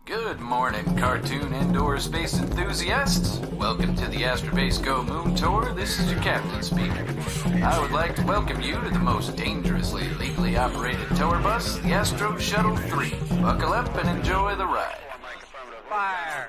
Good morning, cartoon indoor space enthusiasts. Welcome to the Astrobase Go Moon Tour. This is your captain speaking. I would like to welcome you to the most dangerously legally operated tour bus, the Astro Shuttle 3. Buckle up and enjoy the ride. Fire!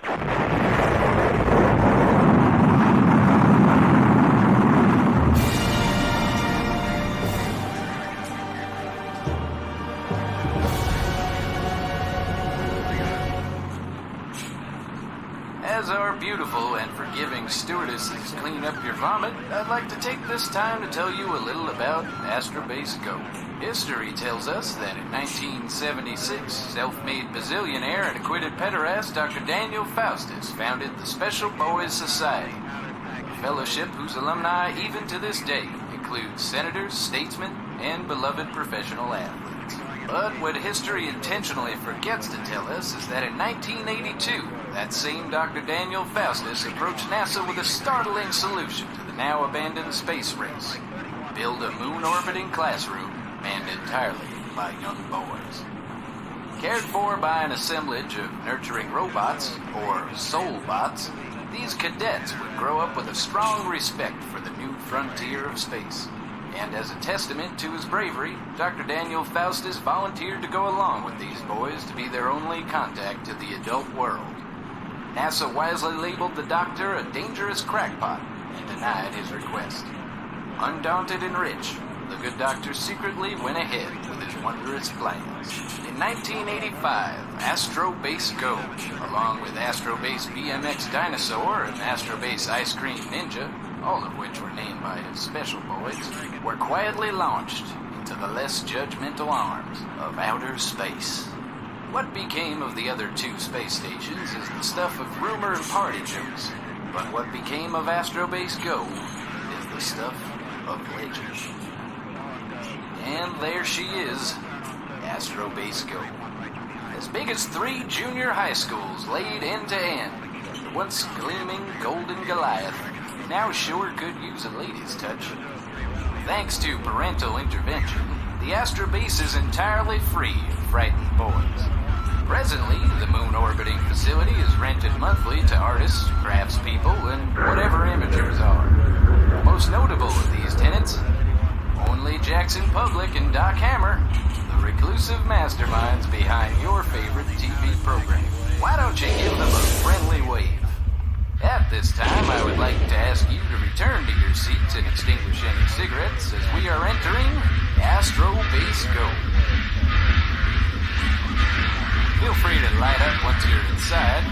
As our beautiful and forgiving stewardesses clean up your vomit, I'd like to take this time to tell you a little about Astrobase Go. History tells us that in 1976, self-made bazillionaire and acquitted pederast Dr. Daniel Faustus founded the Special Boys Society, a fellowship whose alumni even to this day include senators, statesmen, and beloved professional athletes. But what history intentionally forgets to tell us is that in 1982, that same Dr. Daniel Faustus approached NASA with a startling solution to the now abandoned space race. Build a moon-orbiting classroom manned entirely by young boys. Cared for by an assemblage of nurturing robots, or soul-bots, these cadets would grow up with a strong respect for the new frontier of space. And as a testament to his bravery, Dr. Daniel Faustus volunteered to go along with these boys to be their only contact to the adult world. NASA wisely labeled the doctor a dangerous crackpot and denied his request. Undaunted and rich, the good doctor secretly went ahead with his wondrous plans. In 1985, Astrobase Go, along with Astrobase BMX Dinosaur and Astrobase Ice Cream Ninja, all of which were named by his special boys, were quietly launched into the less judgmental arms of outer space. What became of the other two space stations is the stuff of rumor and party jokes, but what became of Astrobase Go is the stuff of legend. And there she is, Astrobase Go. As big as 3 junior high schools laid end to end, the once gleaming golden Goliath now sure could use a lady's touch. Thanks to parental intervention, the Astrobase is entirely free of frightened boys. Presently, the moon-orbiting facility is rented monthly to artists, craftspeople, and whatever amateurs are. Most notable of these tenants, only Jackson Public and Doc Hammer, the reclusive masterminds behind your favorite TV program. Why don't you give them a friendly wave? At this time, I would like to ask you to return to your seats and extinguish any cigarettes as we are entering Astrobase Go. Feel free to light up once you're inside.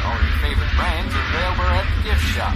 All your favorite brands are available at the gift shop.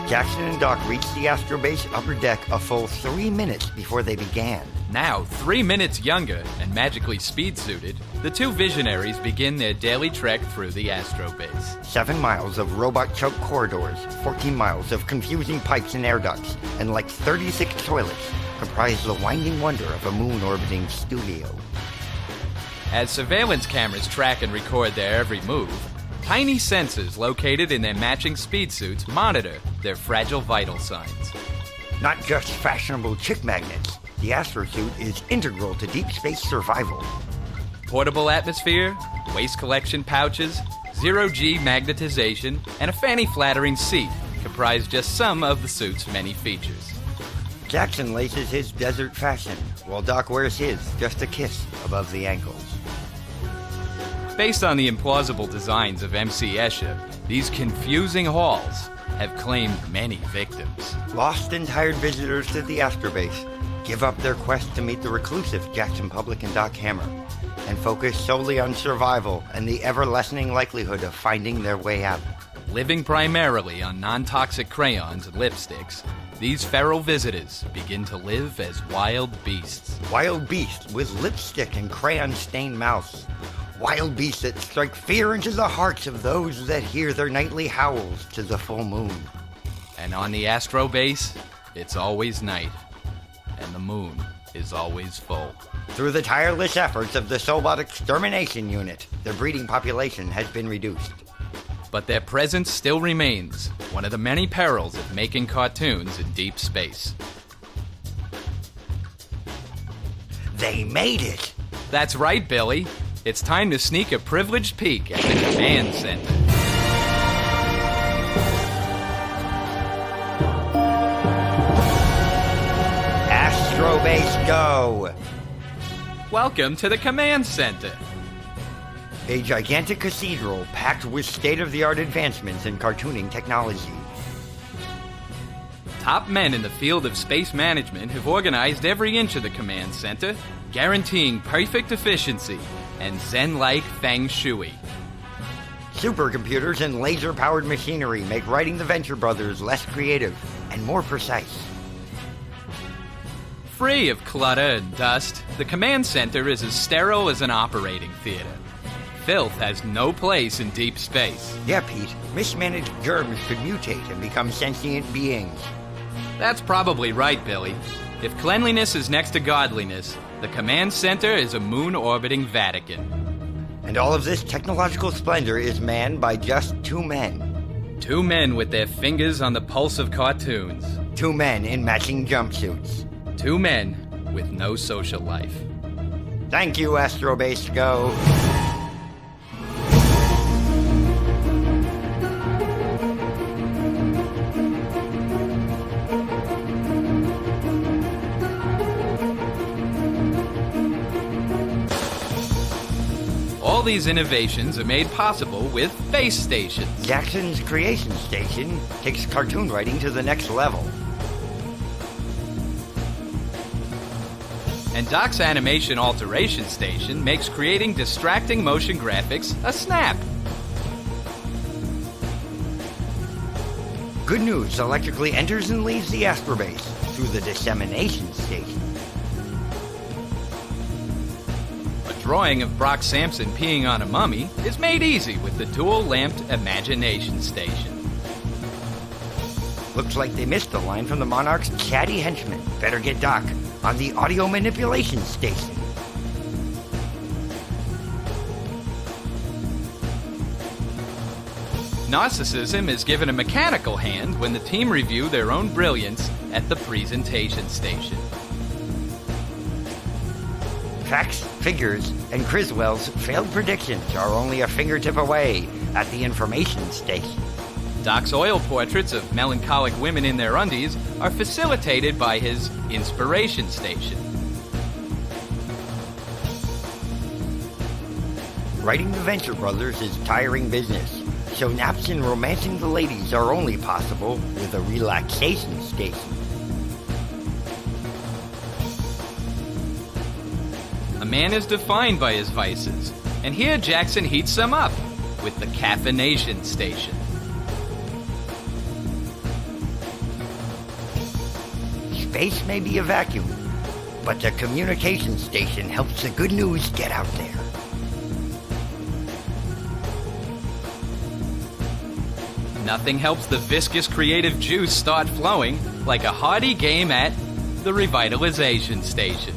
Jackson and Doc reached the Astrobase upper deck a full 3 minutes before they began. Now, 3 minutes younger and magically speed-suited, the two visionaries begin their daily trek through the Astrobase. 7 miles of robot-choked corridors, 14 miles of confusing pipes and air ducts, and like 36 toilets comprise the winding wonder of a moon-orbiting studio. As surveillance cameras track and record their every move, tiny sensors located in their matching speed suits monitor their fragile vital signs. Not just fashionable chick magnets, the astrosuit is integral to deep space survival. Portable atmosphere, waste collection pouches, zero-G magnetization, and a fanny-flattering seat comprise just some of the suit's many features. Jackson laces his desert fashion, while Doc wears his just a kiss above the ankles. Based on the implausible designs of MC Escher, these confusing halls have claimed many victims. Lost and tired visitors to the Astrobase give up their quest to meet the reclusive Jackson Public and Doc Hammer, and focus solely on survival and the ever-lessening likelihood of finding their way out. Living primarily on non-toxic crayons and lipsticks, these feral visitors begin to live as wild beasts. Wild beasts with lipstick and crayon-stained mouths. Wild beasts that strike fear into the hearts of those that hear their nightly howls to the full moon. And on the Astrobase, it's always night, and the moon is always full. Through the tireless efforts of the Sobot Extermination Unit, the breeding population has been reduced. But their presence still remains one of the many perils of making cartoons in deep space. They made it! That's right, Billy. It's time to sneak a privileged peek at the command center. Astrobase Go! Welcome to the command center. A gigantic cathedral packed with state-of-the-art advancements in cartooning technology. Top men in the field of space management have organized every inch of the command center, guaranteeing perfect efficiency and Zen-like feng shui. Supercomputers and laser-powered machinery make writing the Venture Brothers less creative and more precise. Free of clutter and dust, the command center is as sterile as an operating theater. Filth has no place in deep space. Yeah, Pete. Mismanaged germs could mutate and become sentient beings. That's probably right, Billy. If cleanliness is next to godliness, the command center is a moon-orbiting Vatican. And all of this technological splendor is manned by just 2 men. 2 men with their fingers on the pulse of cartoons. 2 men in matching jumpsuits. 2 men with no social life. Thank you, Astrobase Go. All these innovations are made possible with base stations. Jackson's Creation Station takes cartoon writing to the next level. And Doc's Animation Alteration Station makes creating distracting motion graphics a snap. Good News electrically enters and leaves the Astrobase through the Dissemination Station. A drawing of Brock Sampson peeing on a mummy is made easy with the dual-lamped Imagination Station. Looks like they missed the line from the Monarch's chatty henchman. Better get Doc on the Audio Manipulation Station. Narcissism is given a mechanical hand when the team review their own brilliance at the Presentation Station. Facts, figures, and Criswell's failed predictions are only a fingertip away at the Information Station. Doc's oil portraits of melancholic women in their undies are facilitated by his Inspiration Station. Writing the Venture Brothers is tiring business, so naps and romancing the ladies are only possible with a Relaxation Station. A man is defined by his vices, and here Jackson heats them up with the Caffeination Station. Space may be a vacuum, but the Communication Station helps the good news get out there. Nothing helps the viscous creative juice start flowing like a hearty game at the Revitalization Station.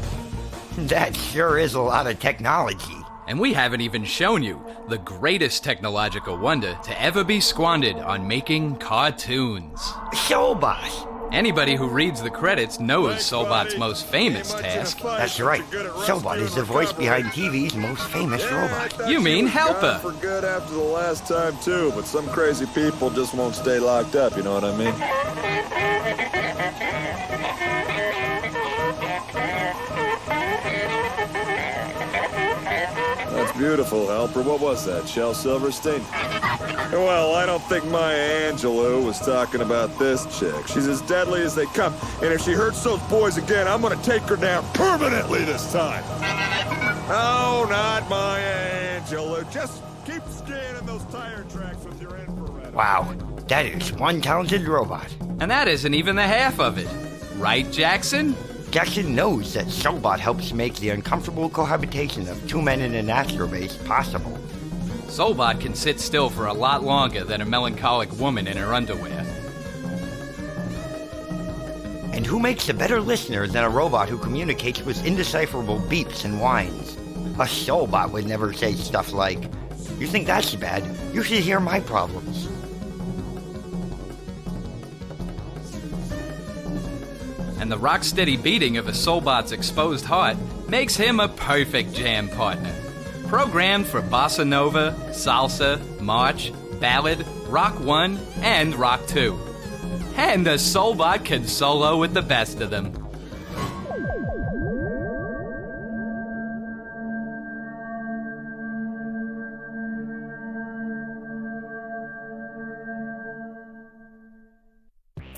That sure is a lot of technology. And we haven't even shown you the greatest technological wonder to ever be squandered on making cartoons. Sobot! Anybody who reads the credits knows Sobot's most famous task. That's right. Sobot is the voice behind TV's most famous robot. You mean Helper. For good after the last time, too, but some crazy people just won't stay locked up, you know what I mean? beautiful helper. What was that, Shel Silverstein? Well, I don't think Maya Angelou was talking about this chick. She's as deadly as they come. And if she hurts those boys again, I'm gonna take her down permanently this time. No, not Maya Angelou. Just keep scanning those tire tracks with your infrared. Wow, that is one talented robot. And that isn't even the half of it. Right, Jackson? Jackson knows that Soulbot helps make the uncomfortable cohabitation of two men in an astrobase possible. Soulbot can sit still for a lot longer than a melancholic woman in her underwear. And who makes a better listener than a robot who communicates with indecipherable beeps and whines? A Soulbot would never say stuff like, "You think that's bad? You should hear my problems." And the rock-steady beating of a Soulbot's exposed heart makes him a perfect jam partner. Programmed for bossa nova, salsa, march, ballad, rock 1, and rock 2. And the Soulbot can solo with the best of them.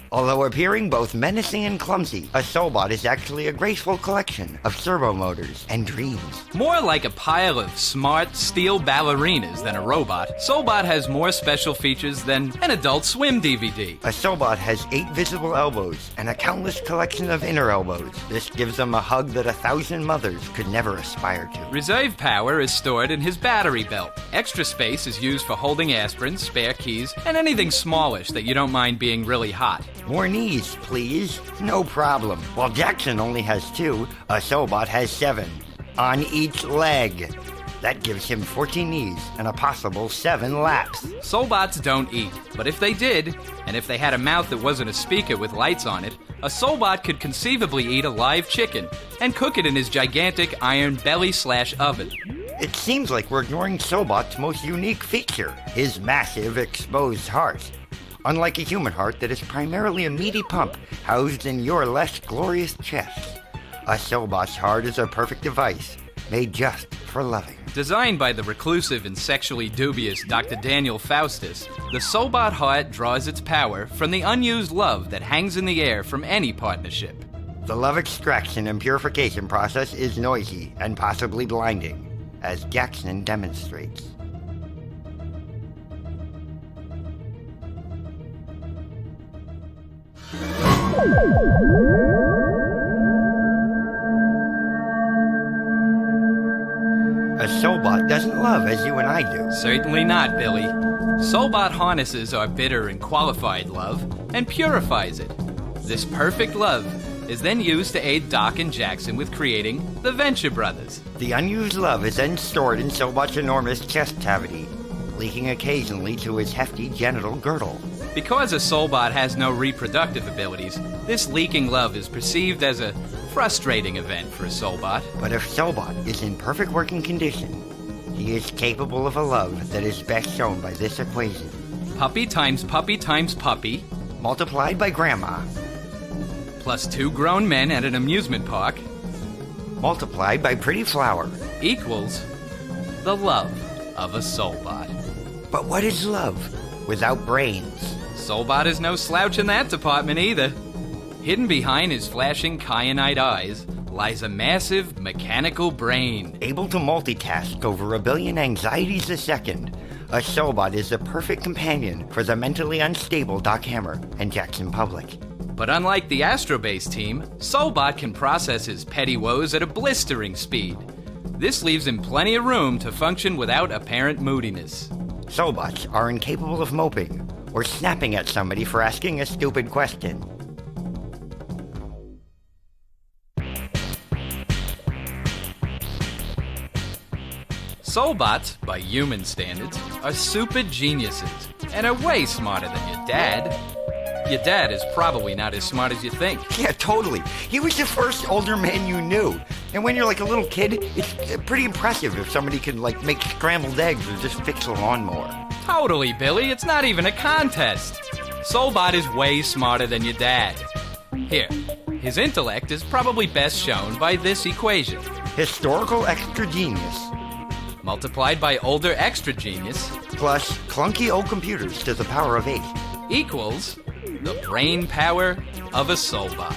Although appearing both menacing and clumsy, a Soulbot is actually a graceful collection of servo motors and dreams. More like a pile of smart steel ballerinas than a robot, Soulbot has more special features than an Adult Swim DVD. A Soulbot has 8 visible elbows and a countless collection of inner elbows. This gives them a hug that 1,000 mothers could never aspire to. Reserve power is stored in his battery belt. Extra space is used for holding aspirin, spare keys, and anything smallish that you don't mind being really hot. More knees, please. No problem. While Jackson only has 2, a Soulbot has 7. On each leg. That gives him 14 knees and a possible 7 laps. Soulbots don't eat, but if they did, and if they had a mouth that wasn't a speaker with lights on it, a Soulbot could conceivably eat a live chicken and cook it in his gigantic iron belly/oven. It seems like we're ignoring Soulbot's most unique feature, his massive exposed heart. Unlike a human heart that is primarily a meaty pump housed in your less glorious chest, a Soulbot's heart is a perfect device made just for loving. Designed by the reclusive and sexually dubious Dr. Daniel Faustus, the Soulbot heart draws its power from the unused love that hangs in the air from any partnership. The love extraction and purification process is noisy and possibly blinding, as Jackson demonstrates. A Soulbot doesn't love as you and I do. Certainly not, Billy. Soulbot harnesses our bitter and qualified love and purifies it. This perfect love is then used to aid Doc and Jackson with creating the Venture Brothers. The unused love is then stored in Soulbot's enormous chest cavity, leaking occasionally to his hefty genital girdle. Because a Soulbot has no reproductive abilities, this leaking love is perceived as a frustrating event for a Soulbot. But if Soulbot is in perfect working condition, he is capable of a love that is best shown by this equation. Puppy times puppy times puppy, multiplied by grandma, plus 2 grown men at an amusement park, multiplied by pretty flower, equals the love of a Soulbot. But what is love without brains? Soulbot is no slouch in that department either. Hidden behind his flashing kyanite eyes lies a massive mechanical brain. Able to multitask over 1 billion anxieties a second, a Soulbot is the perfect companion for the mentally unstable Doc Hammer and Jackson Public. But unlike the Astrobase team, Soulbot can process his petty woes at a blistering speed. This leaves him plenty of room to function without apparent moodiness. Soulbots are incapable of moping or snapping at somebody for asking a stupid question. Soulbots, by human standards, are super geniuses and are way smarter than your dad. Your dad is probably not as smart as you think. Yeah, totally. He was the first older man you knew. And when you're like a little kid, it's pretty impressive if somebody can like make scrambled eggs or just fix a lawnmower. Totally, Billy. It's not even a contest. Soulbot is way smarter than your dad. Here, his intellect is probably best shown by this equation. Historical extra genius multiplied by older extra genius Plus clunky old computers to the power of 8. equals the brain power of a soulbot.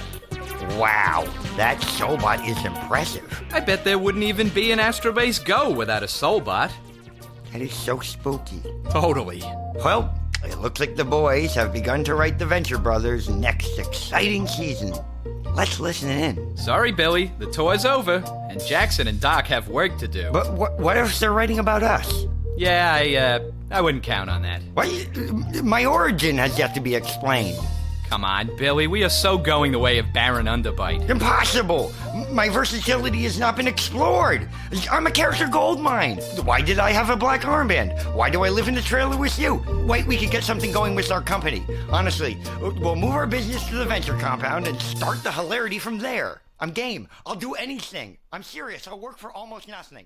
Wow, that soulbot is impressive. I bet there wouldn't even be an Astrobase Go without a soulbot. That is so spooky. Totally. Well, it looks like the boys have begun to write the Venture Brothers' next exciting season. Let's listen in. Sorry, Billy, the tour's over, and Jackson and Doc have work to do. But what if they're writing about us? Yeah, I wouldn't count on that. Why, my origin has yet to be explained. Come on, Billy, we are so going the way of Baron Underbite. Impossible! My versatility has not been explored. I'm a character goldmine. Why did I have a black armband? Why do I live in the trailer with you? Wait, we could get something going with our company. Honestly, we'll move our business to the venture compound and start the hilarity from there. I'm game. I'll do anything. I'm serious. I'll work for almost nothing.